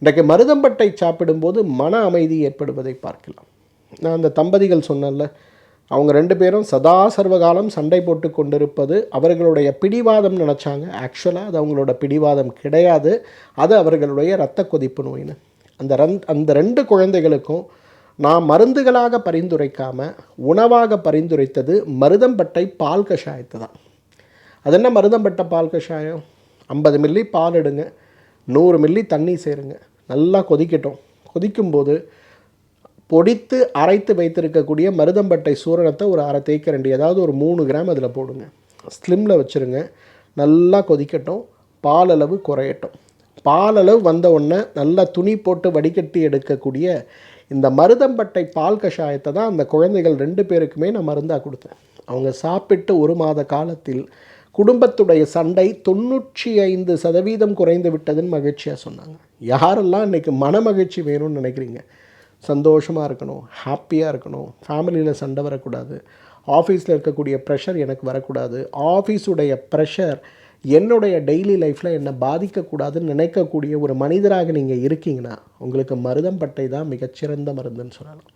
இன்றைக்கு மருதம்பட்டை சாப்பிடும்போது மன அமைதி ஏற்படுவதை பார்க்கலாம். நான் அந்த தம்பதிகள் சொன்னேன்ல, அவங்க 2 பேரும் சதா சர்வகாலம் சண்டை போட்டு கொண்டிருப்பது அவர்களுடைய பிடிவாதம் நினச்சாங்க. ஆக்சுவலாக அது அவங்களோட பிடிவாதம் கிடையாது, அது அவர்களுடைய இரத்த கொதிப்பு நோயின்னு. அந்த 2 குழந்தைகளுக்கும் நான் மருந்துகளாக பரிந்துரைக்காமல் உணவாக பரிந்துரைத்தது மருதம்பட்டை பால் கஷாயத்தை தான். அது என்ன மருதம்பட்டை பால் கஷாயம்? 50 மில்லி பால் எடுங்க, 100 மில்லி தண்ணி சேருங்க, நல்லா கொதிக்கட்டும். கொதிக்கும்போது பொடித்து அரைத்து வைத்திருக்கக்கூடிய மருதம்பட்டை சூரணத்தை ஒரு அரை தேக்கரண்டி, அதாவது ஒரு 3 கிராம் அதில் போடுங்க. ஸ்லிம்மில் வச்சுருங்க. நல்லா கொதிக்கட்டும், பாலளவு குறையட்டும். பாலளவு வந்த உடனே நல்லா துணி போட்டு வடிகட்டி எடுக்கக்கூடிய இந்த மருதம்பட்டை பால் கஷாயத்தை தான் அந்த குழந்தைகள் 2 பேருக்குமே நான் மருந்தாக கொடுத்தேன். அவங்க சாப்பிட்டு 1 மாத காலத்தில் குடும்பத்துடைய சண்டை 95% குறைந்து விட்டதுன்னு மகிழ்ச்சியாக சொன்னாங்க. யாரெல்லாம் இன்றைக்கி மன மகிழ்ச்சி வேணும்னு நினைக்கிறீங்க, சந்தோஷமாக இருக்கணும், ஹாப்பியாக இருக்கணும், ஃபேமிலியில் சண்டை வரக்கூடாது, ஆஃபீஸில் இருக்கக்கூடிய ப்ரெஷர் எனக்கு வரக்கூடாது, ஆஃபீஸுடைய ப்ரெஷர் என்னுடைய டெய்லி லைஃப்பில் என்னை பாதிக்கக்கூடாதுன்னு நினைக்கக்கூடிய ஒரு மனிதராக நீங்கள் இருக்கீங்கன்னா உங்களுக்கு மருதம்பட்டை தான் மிகச்சிறந்த மருந்துன்னு சொல்லலாம்.